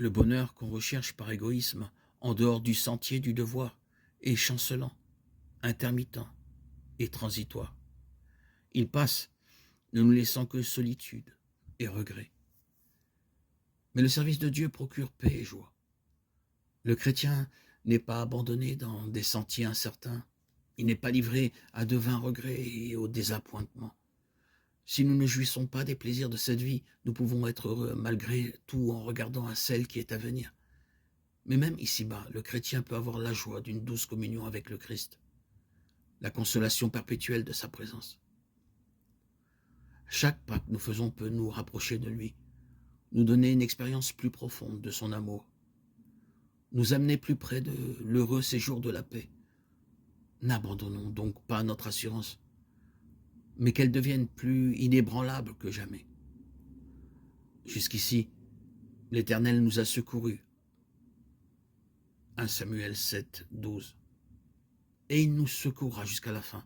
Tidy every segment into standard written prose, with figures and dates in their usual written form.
Le bonheur qu'on recherche par égoïsme, en dehors du sentier du devoir, est chancelant, intermittent et transitoire. Il passe, ne nous laissant que solitude et regret. Mais le service de Dieu procure paix et joie. Le chrétien n'est pas abandonné dans des sentiers incertains. Il n'est pas livré à de vains regrets et au désappointement. Si nous ne jouissons pas des plaisirs de cette vie, nous pouvons être heureux malgré tout en regardant à celle qui est à venir. Mais même ici-bas, le chrétien peut avoir la joie d'une douce communion avec le Christ, la consolation perpétuelle de sa présence. Chaque pas que nous faisons peut nous rapprocher de lui, nous donner une expérience plus profonde de son amour, nous amener plus près de l'heureux séjour de la paix. N'abandonnons donc pas notre assurance, mais qu'elle devienne plus inébranlable que jamais. Jusqu'ici, l'Éternel nous a secourus. 1 Samuel 7, 12. Et il nous secourra jusqu'à la fin.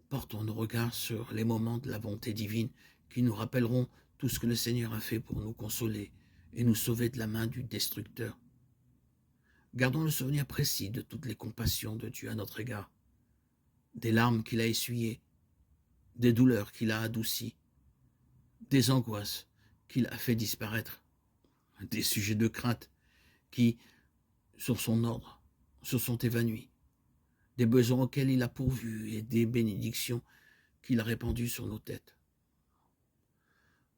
Portons nos regards sur les moments de la bonté divine qui nous rappelleront tout ce que le Seigneur a fait pour nous consoler et nous sauver de la main du destructeur. Gardons le souvenir précis de toutes les compassions de Dieu à notre égard, des larmes qu'il a essuyées, des douleurs qu'il a adoucies, des angoisses qu'il a fait disparaître, des sujets de crainte qui, sur son ordre, se sont évanouis, des besoins auxquels il a pourvu et des bénédictions qu'il a répandues sur nos têtes.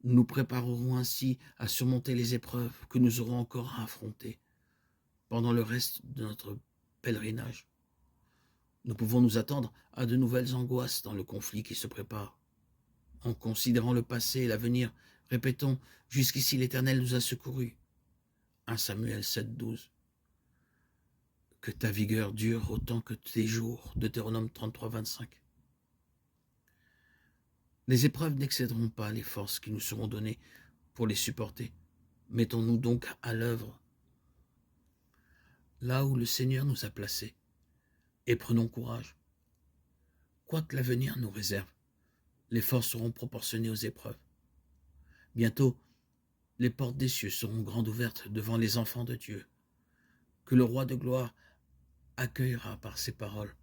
Nous nous préparerons ainsi à surmonter les épreuves que nous aurons encore à affronter pendant le reste de notre pèlerinage. Nous pouvons nous attendre à de nouvelles angoisses dans le conflit qui se prépare. En considérant le passé et l'avenir, répétons, jusqu'ici l'Éternel nous a secourus. 1 Samuel 7, 12. Que ta vigueur dure autant que tes jours. Deutéronome 33, 25. Les épreuves n'excéderont pas les forces qui nous seront données pour les supporter. Mettons-nous donc à l'œuvre là où le Seigneur nous a placés et prenons courage. Quoi que l'avenir nous réserve, les forces seront proportionnées aux épreuves. Bientôt, les portes des cieux seront grandes ouvertes devant les enfants de Dieu, que le roi de gloire accueillera par ses paroles,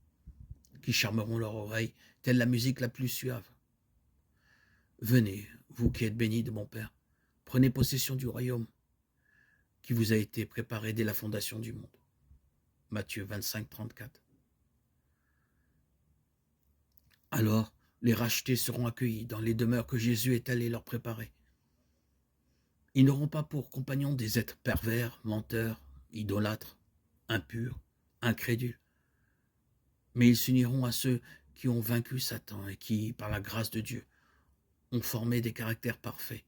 qui charmeront leur oreille, telle la musique la plus suave. Venez, vous qui êtes bénis de mon Père, prenez possession du royaume qui vous a été préparé dès la fondation du monde. Matthieu 25, 34. Alors, les rachetés seront accueillis dans les demeures que Jésus est allé leur préparer. Ils n'auront pas pour compagnons des êtres pervers, menteurs, idolâtres, impurs, incrédules, mais ils s'uniront à ceux qui ont vaincu Satan et qui, par la grâce de Dieu, ont formé des caractères parfaits.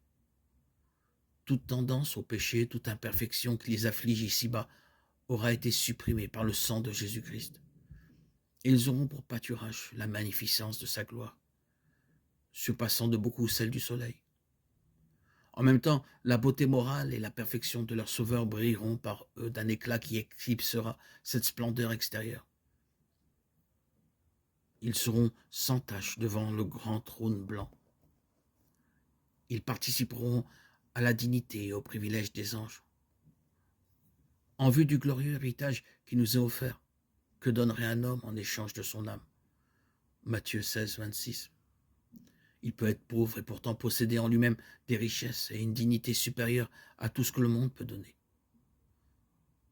Toute tendance au péché, toute imperfection qui les afflige ici-bas aura été supprimée par le sang de Jésus-Christ. Et ils auront pour pâturage la magnificence de sa gloire, surpassant de beaucoup celle du soleil. En même temps, la beauté morale et la perfection de leur Sauveur brilleront par eux d'un éclat qui éclipsera cette splendeur extérieure. Ils seront sans tache devant le grand trône blanc. Ils participeront à la dignité et au privilège des anges. En vue du glorieux héritage qui nous est offert, que donnerait un homme en échange de son âme? Matthieu 16, 26. Il peut être pauvre et pourtant posséder en lui-même des richesses et une dignité supérieure à tout ce que le monde peut donner.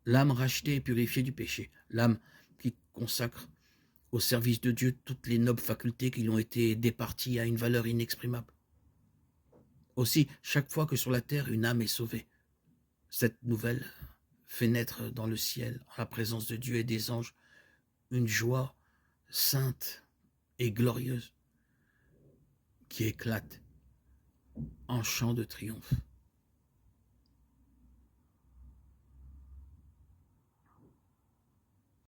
L'âme rachetée et purifiée du péché, l'âme qui consacre au service de Dieu toutes les nobles facultés qui lui ont été départies à une valeur inexprimable. Aussi, chaque fois que sur la terre une âme est sauvée, cette nouvelle fait naître dans le ciel, en la présence de Dieu et des anges, une joie sainte et glorieuse qui éclate en chant de triomphe.